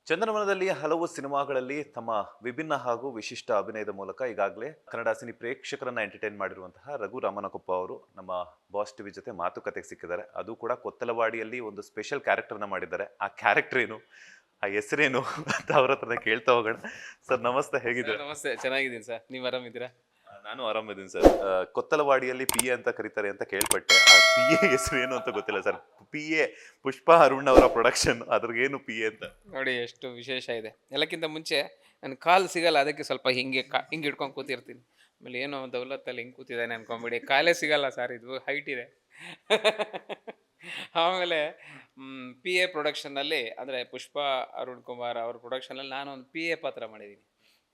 ಚಂದನವನದಲ್ಲಿ ಹಲವು ಸಿನಿಮಾಗಳಲ್ಲಿ ತಮ್ಮ ವಿಭಿನ್ನ ಹಾಗೂ ವಿಶಿಷ್ಟ ಅಭಿನಯದ ಮೂಲಕ ಈಗಾಗಲೇ ಕನ್ನಡ ಸಿನಿ ಪ್ರೇಕ್ಷಕರನ್ನ ಎಂಟರ್ಟೈನ್ ಮಾಡಿರುವಂತಹ ರಘು ರಾಮನಕೊಪ್ಪ ಅವರು ನಮ್ಮ ಬಾಸ್ ಟಿವಿ ಜೊತೆ ಮಾತುಕತೆಗೆ ಸಿಕ್ಕಿದ್ದಾರೆ. ಅದು ಕೂಡ ಕೊತ್ತಲವಾಡಿಯಲ್ಲಿ ಒಂದು ಸ್ಪೆಷಲ್ ಕ್ಯಾರೆಕ್ಟರ್ನ ಮಾಡಿದ್ದಾರೆ. ಆ ಕ್ಯಾರೆಕ್ಟರ್ ಏನು, ಆ ಹೆಸರೇನು ಅಂತ ಅವ್ರ ಹತ್ರನೇ ಕೇಳ್ತಾ ಹೋಗೋಣ. ಸರ್ ನಮಸ್ತೆ, ಸರ್ ಹೇಗಿದ್ದೀರಾ? ನಮಸ್ತೆ, ಚೆನ್ನಾಗಿದ್ದೀನಿ ಸರ್. ನೀವು ಆರಾಮಿದ್ದೀರಾ? ನಾನು ಆರಾಮಿದ್ದೀನಿ ಸರ್. ಕೊತ್ತಲವಾಡಿಯಲ್ಲಿ ಪಿ ಎ ಅಂತ ಕರೀತಾರೆ ಅಂತ ಕೇಳ್ಪಟ್ಟೆ. ಆ ಪಿ ಎ ಹೆಸರು ಏನು ಅಂತ ಗೊತ್ತಿಲ್ಲ ಸರ್. ಪಿ ಎ ಪುಷ್ಪ ಅರುಣ್ ಅವರ ಪ್ರೊಡಕ್ಷನ್, ಅದ್ರಿಗೇನು ಪಿ ಎ ಅಂತ? ನೋಡಿ ಎಷ್ಟು ವಿಶೇಷ ಇದೆ. ಎಲ್ಲಕ್ಕಿಂತ ಮುಂಚೆ ನನ್ನ ಕಾಲು ಸಿಗಲ್ಲ, ಅದಕ್ಕೆ ಸ್ವಲ್ಪ ಹಿಂಗೆ ಹಿಡ್ಕೊಂಡು ಕೂತಿರ್ತೀನಿ. ಆಮೇಲೆ ಏನೋ ದೌಲತ್ತಲ್ಲಿ ಹಿಂಗೆ ಕೂತಿದ್ದಾನೆ ಅನ್ಕೊಂಬಿಡಿ. ಕಾಲೇ ಸಿಗಲ್ಲ ಸರ್, ಇದು ಹೈಟ್ ಇದೆ. ಆಮೇಲೆ ಪಿ ಎ ಪ್ರೊಡಕ್ಷನ್ನಲ್ಲಿ ಅಂದರೆ ಪುಷ್ಪ ಅರುಣ್ ಕುಮಾರ್ ಅವ್ರ ಪ್ರೊಡಕ್ಷನಲ್ಲಿ ನಾನು ಒಂದು ಪಿ ಎ ಪಾತ್ರ ಮಾಡಿದ್ದೀನಿ.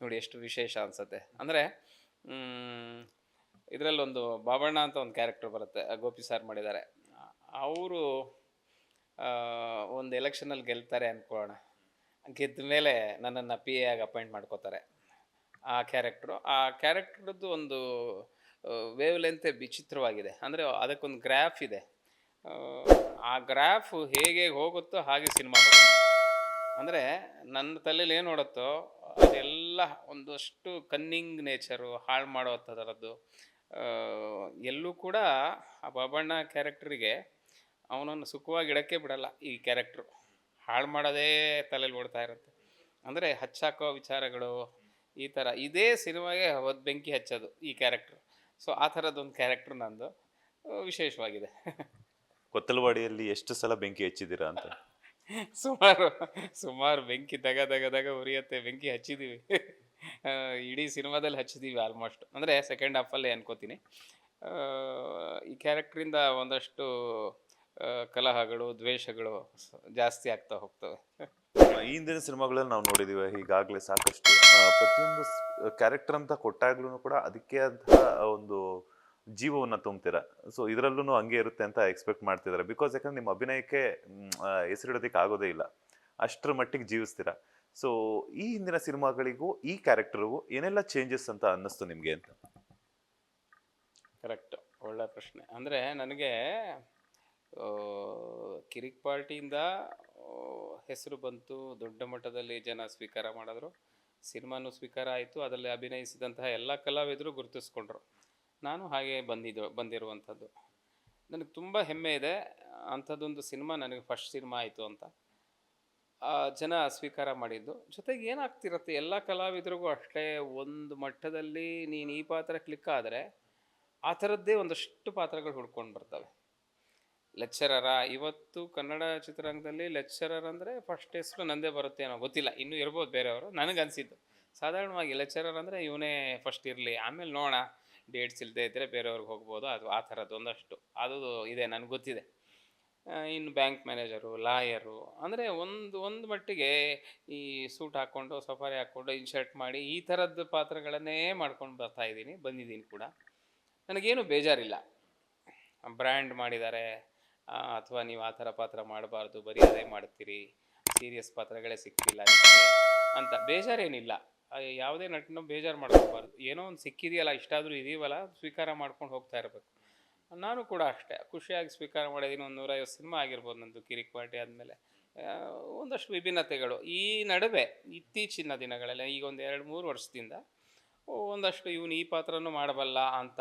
ನೋಡಿ ಎಷ್ಟು ವಿಶೇಷ ಅನಿಸುತ್ತೆ. ಅಂದರೆ ಇದರಲ್ಲೊಂದು ಬಾಬಣ್ಣ ಅಂತ ಒಂದು ಕ್ಯಾರೆಕ್ಟರ್ ಬರುತ್ತೆ, ಗೋಪಿ ಸಾರ್ ಮಾಡಿದ್ದಾರೆ. ಅವರು ಒಂದು ಎಲೆಕ್ಷನಲ್ಲಿ ಗೆಲ್ತಾರೆ ಅಂದ್ಕೊಳ್ಳೋಣ. ಗೆದ್ದ ಮೇಲೆ ನನ್ನನ್ನು ಪಿ ಎ ಆಗಿ ಅಪಾಯಿಂಟ್ ಮಾಡ್ಕೋತಾರೆ. ಆ ಕ್ಯಾರೆಕ್ಟ್ರದ್ದು ಒಂದು ವೇವ್ ಲೆಂತೆ ವಿಚಿತ್ರವಾಗಿದೆ. ಅಂದರೆ ಅದಕ್ಕೊಂದು ಗ್ರಾಫ್ ಇದೆ. ಆ ಗ್ರಾಫ್ ಹೇಗೆ ಹೋಗುತ್ತೋ ಹಾಗೆ ಸಿನಿಮಾ ಹೋಗುತ್ತೆ. ಅಂದರೆ ನನ್ನ ತಲೆಯಲ್ಲಿ ಏನು ನೋಡುತ್ತೋ ಅದೆಲ್ಲ ಒಂದಷ್ಟು ಕನ್ನಿಂಗ್ ನೇಚರು, ಹಾಳು ಮಾಡೋ ಥರದ್ದು. ಎಲ್ಲೂ ಕೂಡ ಆ ಬಾಬಣ್ಣ ಕ್ಯಾರೆಕ್ಟ್ರಿಗೆ ಅವನನ್ನು ಸುಖವಾಗಿ ಇಡೋಕ್ಕೆ ಬಿಡಲ್ಲ. ಈ ಕ್ಯಾರೆಕ್ಟ್ರು ಹಾಳು ಮಾಡೋದೇ ತಲೆಯಲ್ಲಿ ಓಡ್ತಾ ಇರುತ್ತೆ. ಅಂದರೆ ಹಚ್ಚಾಕೋ ವಿಚಾರಗಳು ಈ ಥರ, ಇದೇ ಸಿನಿಮಾಗೆ ಬೆಂಕಿ ಹಚ್ಚೋದು ಈ ಕ್ಯಾರೆಕ್ಟ್ರು. ಸೊ ಆ ಥರದ್ದೊಂದು ಕ್ಯಾರೆಕ್ಟ್ರು ನಂದು ವಿಶೇಷವಾಗಿದೆ. ಕೊತ್ತಲವಾಡಿಯಲ್ಲಿ ಎಷ್ಟು ಸಲ ಬೆಂಕಿ ಹಚ್ಚಿದ್ದೀರಾ ಅಂತ? ಸುಮಾರು ಸುಮಾರು ಬೆಂಕಿ ದಗ ಉರಿಯತ್ತೆ. ಬೆಂಕಿ ಹಚ್ಚಿದ್ದೀವಿ. ಇಡೀ ಸಿನಿಮಾದಲ್ಲಿ ಹಚ್ಚಿದ್ದೀವಿ ಆಲ್ಮೋಸ್ಟ್. ಅಂದರೆ ಸೆಕೆಂಡ್ ಹಾಫಲ್ಲೇ ಅನ್ಕೋತೀನಿ. ಈ ಕ್ಯಾರೆಕ್ಟ್ರಿಂದ ಒಂದಷ್ಟು ಕಲಹಗಳು, ದ್ವೇಷಗಳು ಜಾಸ್ತಿ ಆಗ್ತಾ ಹೋಗ್ತವೆ. ಈ ಹಿಂದಿನ ಸಿನಿಮಾಗಳಲ್ಲಿ ನಾವು ನೋಡಿದೀವಿ ಈಗಾಗಲೇ ಸಾಕಷ್ಟು. ಪ್ರತಿಯೊಂದು ಕ್ಯಾರೆಕ್ಟರ್ ಅಂತ ಕೊಟ್ಟಾಗ್ಲೂ ಕೂಡ ಅದಕ್ಕೆ ಅಂತ ಒಂದು ಜೀವವನ್ನ ತುಂಬ್ತೀರಾ. ಸೊ ಇದರಲ್ಲೂ ಹಂಗೆ ಇರುತ್ತೆ ಅಂತ ಎಕ್ಸ್ಪೆಕ್ಟ್ ಮಾಡ್ತಿದ್ದಾರೆ. ಬಿಕಾಸ್ ಯಾಕಂದ್ರೆ ನಿಮ್ಮ ಅಭಿನಯಕ್ಕೆ ಹೆಸರಿಡೋದಕ್ಕೆ ಆಗೋದೇ ಇಲ್ಲ, ಅಷ್ಟರ ಮಟ್ಟಿಗೆ ಜೀವಿಸ್ತೀರಾ. ಸೊ ಈ ಹಿಂದಿನ ಸಿನಿಮಾಗಳಿಗೂ ಈ ಕ್ಯಾರೆಕ್ಟರ್ಗೂ ಏನೆಲ್ಲ ಚೇಂಜಸ್ ಅಂತ ಅನ್ನಿಸ್ತು ನಿಮ್ಗೆ ಅಂತ? ಕರೆಕ್ಟ್, ಒಳ್ಳೆ ಪ್ರಶ್ನೆ. ಅಂದರೆ ನನಗೆ ಕಿರಿಕ್ ಪಾರ್ಟಿಯಿಂದ ಹೆಸರು ಬಂತು, ದೊಡ್ಡ ಮಟ್ಟದಲ್ಲಿ ಜನ ಸ್ವೀಕಾರ ಮಾಡಿದ್ರು, ಸಿನಿಮಾನೂ ಸ್ವೀಕಾರ ಆಯಿತು, ಅದರಲ್ಲಿ ಅಭಿನಯಿಸಿದಂತಹ ಎಲ್ಲ ಕಲಾವಿದರು ಗುರುತಿಸ್ಕೊಂಡ್ರು. ನಾನು ಹಾಗೆ ಬಂದಿರುವಂಥದ್ದು. ನನಗೆ ತುಂಬ ಹೆಮ್ಮೆ ಇದೆ. ಅಂಥದ್ದೊಂದು ಸಿನಿಮಾ ನನಗೆ ಫಸ್ಟ್ ಸಿನಿಮಾ ಆಯಿತು ಅಂತ ಜನ ಸ್ವೀಕಾರ ಮಾಡಿದ್ದು. ಜೊತೆಗೆ ಏನಾಗ್ತಿರತ್ತೆ, ಎಲ್ಲ ಕಲಾವಿದರಿಗೂ ಅಷ್ಟೇ, ಒಂದು ಮಟ್ಟದಲ್ಲಿ ನೀನು ಈ ಪಾತ್ರ ಕ್ಲಿಕ್ ಆದರೆ ಆ ಥರದ್ದೇ ಒಂದಷ್ಟು ಪಾತ್ರಗಳು ಹುಡ್ಕೊಂಡು ಬರ್ತವೆ. ಲೆಕ್ಚರರ, ಇವತ್ತು ಕನ್ನಡ ಚಿತ್ರರಂಗದಲ್ಲಿ ಲೆಕ್ಚರರ್ ಅಂದರೆ ಫಸ್ಟ್ ಹೆಸರು ನಂದೇ ಬರುತ್ತೆ ಏನೋ, ಗೊತ್ತಿಲ್ಲ, ಇನ್ನೂ ಇರ್ಬೋದು ಬೇರೆಯವರು. ನನಗನ್ಸಿದ್ದು ಸಾಧಾರಣವಾಗಿ ಲೆಕ್ಚರರ್ ಅಂದರೆ ಇವನೇ ಫಸ್ಟ್ ಇರಲಿ, ಆಮೇಲೆ ನೋಡೋಣ, ಡೇಟ್ಸ್ ಇಲ್ಲದೆ ಇದ್ದರೆ ಬೇರೆಯವ್ರಿಗೆ ಹೋಗ್ಬೋದು, ಅದು ಆ ಥರದ್ದು ಒಂದಷ್ಟು ಅದು ಇದೆ, ನನಗೆ ಗೊತ್ತಿದೆ. ಇನ್ನು ಬ್ಯಾಂಕ್ ಮ್ಯಾನೇಜರು, ಲಾಯರು, ಅಂದರೆ ಒಂದು ಮಟ್ಟಿಗೆ ಈ ಸೂಟ್ ಹಾಕ್ಕೊಂಡು, ಸಫಾರಿ ಹಾಕ್ಕೊಂಡು, ಇನ್ಶರ್ಟ್ ಮಾಡಿ ಈ ಥರದ್ದು ಪಾತ್ರಗಳನ್ನೇ ಮಾಡ್ಕೊಂಡು ಬಂದಿದ್ದೀನಿ ಕೂಡ. ನನಗೇನು ಬೇಜಾರಿಲ್ಲ. ಬ್ರ್ಯಾಂಡ್ ಮಾಡಿದ್ದಾರೆ ಅಥವಾ ನೀವು ಆ ಥರ ಪಾತ್ರ ಮಾಡಬಾರ್ದು, ಬರೀ ಅದೇ ಮಾಡ್ತೀರಿ, ಸೀರಿಯಸ್ ಪಾತ್ರಗಳೇ ಸಿಕ್ಕಿಲ್ಲ ನಿಮಗೆ ಅಂತ ಬೇಜಾರೇನಿಲ್ಲ. ಯಾವುದೇ ನಟನೂ ಬೇಜಾರು ಮಾಡ್ಕೋಬಾರ್ದು. ಏನೋ ಒಂದು ಸಿಕ್ಕಿದೆಯಲ್ಲ, ಇಷ್ಟಾದರೂ ಇದೀವಲ್ಲ, ಸ್ವೀಕಾರ ಮಾಡ್ಕೊಂಡು ಹೋಗ್ತಾ ಇರಬೇಕು. ನಾನು ಕೂಡ ಅಷ್ಟೇ ಖುಷಿಯಾಗಿ ಸ್ವೀಕಾರ ಮಾಡಿದ್ದೀನಿ. ಒಂದು 150 ಸಿನಿಮಾ ಆಗಿರ್ಬೋದು ನಂದು ಕಿರಿಕ್ ಪಾರ್ಟಿ ಆದಮೇಲೆ. ಒಂದಷ್ಟು ವಿಭಿನ್ನತೆಗಳು ಈ ನಡುವೆ ಇತ್ತೀಚಿನ ದಿನಗಳಲ್ಲಿ, ಈಗ ಒಂದು 2-3 ವರ್ಷದಿಂದ ಒಂದಷ್ಟು ಇವನು ಈ ಪಾತ್ರನೂ ಮಾಡಬಲ್ಲ ಅಂತ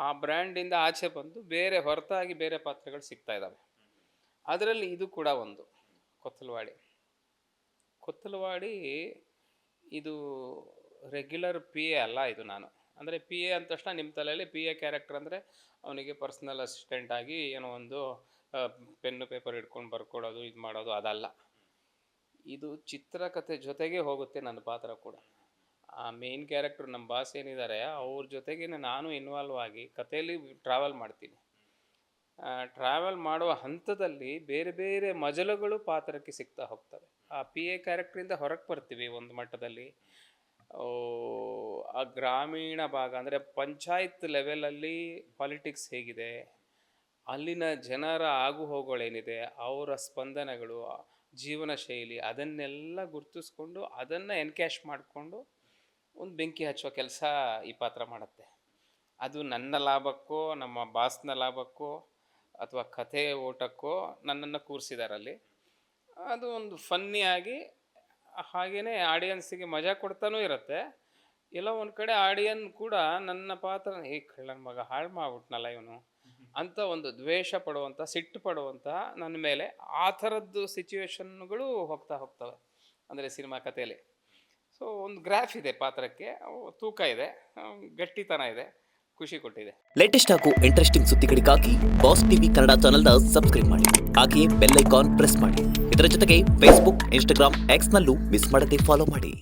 ಆ ಬ್ರ್ಯಾಂಡಿಂದ ಆಚೆ ಬಂದು ಹೊರತಾಗಿ ಬೇರೆ ಪಾತ್ರಗಳು ಸಿಗ್ತಾ ಇದ್ದಾವೆ. ಅದರಲ್ಲಿ ಇದು ಕೂಡ ಒಂದು ಕೊತ್ತಲವಾಡಿ ಇದು ರೆಗ್ಯುಲರ್ ಪಿ ಎ ಅಲ್ಲ. ಇದು ನಾನು ಅಂದರೆ ಪಿ ಎ ಅಂದ ತಕ್ಷಣ ನಿಮ್ಮ ತಲೆಯಲ್ಲಿ ಪಿ ಎ ಕ್ಯಾರೆಕ್ಟರ್ ಅಂದರೆ ಅವನಿಗೆ ಪರ್ಸ್ನಲ್ ಅಸಿಸ್ಟೆಂಟ್ ಆಗಿ ಏನೋ ಒಂದು ಪೆನ್ನು ಪೇಪರ್ ಹಿಡ್ಕೊಂಡು ಬರ್ಕೊಡೋದು, ಇದು ಮಾಡೋದು, ಅದಲ್ಲ. ಇದು ಚಿತ್ರಕಥೆ ಜೊತೆಗೆ ಹೋಗುತ್ತೆ ನನ್ನ ಪಾತ್ರ ಕೂಡ. ಆ ಮೇನ್ ಕ್ಯಾರೆಕ್ಟರ್ ನಮ್ಮ ಬಾಸ್ ಏನಿದ್ದಾರೆ ಅವ್ರ ಜೊತೆಗೇ ನಾನು ಇನ್ವಾಲ್ವ್ ಆಗಿ ಕಥೆಯಲ್ಲಿ ಟ್ರಾವೆಲ್ ಮಾಡ್ತೀನಿ. ಟ್ರಾವೆಲ್ ಮಾಡುವ ಹಂತದಲ್ಲಿ ಬೇರೆ ಬೇರೆ ಮಜಲುಗಳು ಪಾತ್ರಕ್ಕೆ ಸಿಗ್ತಾ ಹೋಗ್ತವೆ. ಆ ಪಿ ಎ ಕ್ಯಾರೆಕ್ಟ್ರಿಂದ ಹೊರಗೆ ಬರ್ತೀವಿ ಒಂದು ಮಟ್ಟದಲ್ಲಿ. ಆ ಗ್ರಾಮೀಣ ಭಾಗ ಅಂದರೆ ಪಂಚಾಯತ್ ಲೆವೆಲಲ್ಲಿ ಪಾಲಿಟಿಕ್ಸ್ ಹೇಗಿದೆ, ಅಲ್ಲಿನ ಜನರ ಆಗುಹೋಗುಗಳೇನಿದೆ, ಅವರ ಸ್ಪಂದನೆಗಳು, ಜೀವನ ಶೈಲಿ, ಅದನ್ನೆಲ್ಲ ಗುರುತಿಸ್ಕೊಂಡು ಅದನ್ನು ಎನ್ಕ್ಯಾಶ್ ಮಾಡಿಕೊಂಡು ಒಂದು ಬೆಂಕಿ ಹಚ್ಚುವ ಕೆಲಸ ಈ ಪಾತ್ರ ಮಾಡುತ್ತೆ. ಅದು ನನ್ನ ಲಾಭಕ್ಕೋ, ನಮ್ಮ ಬಾಸ್ನ ಲಾಭಕ್ಕೋ, ಅಥವಾ ಕಥೆ ಓಟಕ್ಕೋ ನನ್ನನ್ನು ಕೂರಿಸಿದಾರಲ್ಲಿ. ಅದು ಒಂದು ಫನ್ನಿಯಾಗಿ ಹಾಗೆಯೇ ಆಡಿಯನ್ಸಿಗೆ ಮಜಾ ಕೊಡ್ತಾನೂ ಇರುತ್ತೆ. ಎಲ್ಲೋ ಒಂದು ಕಡೆ ಆಡಿಯನ್ ಕೂಡ ನನ್ನ ಪಾತ್ರ ಕಳ್ಳನ ಮಗ ಹಾಳು ಮಾಡ್ಬಿಟ್ನಲ್ಲ ಇವನು ಅಂತ ಒಂದು ದ್ವೇಷ ಪಡುವಂಥ, ಸಿಟ್ಟು ಪಡುವಂಥ ನನ್ನ ಮೇಲೆ ಆ ಥರದ್ದು ಸಿಚುವೇಶನ್ಗಳು ಹೋಗ್ತವೆ ಅಂದರೆ ಸಿನಿಮಾ ಕಥೆಯಲ್ಲಿ. ಸೊ ಒಂದು ಗ್ರಾಫ್ ಇದೆ ಪಾತ್ರಕ್ಕೆ, ತೂಕ ಇದೆ, ಗಟ್ಟಿತನ ಇದೆ, ಖುಷಿ ಕೊಟ್ಟಿದೆ. ಲೇಟೆಸ್ಟ್ ಹಾಗೂ ಇಂಟ್ರೆಸ್ಟಿಂಗ್ ಸುದ್ದಿಗಳಿಗಾಗಿ ಬಾಸ್ ಟಿವಿ ಕನ್ನಡ ಚಾನೆಲ್ನ ಸಬ್ಸ್ಕ್ರೈಬ್ ಮಾಡಿ. ಹಾಗೆಯೇ ಬೆಲ್ ಐಕಾನ್ ಪ್ರೆಸ್ ಮಾಡಿ. ಇದರ ಜೊತೆಗೆ ಫೇಸ್ಬುಕ್, ಇನ್ಸ್ಟಾಗ್ರಾಮ್, ಎಕ್ಸ್ನಲ್ಲೂ ಮಿಸ್ ಮಾಡದೆ ಫಾಲೋ ಮಾಡಿ.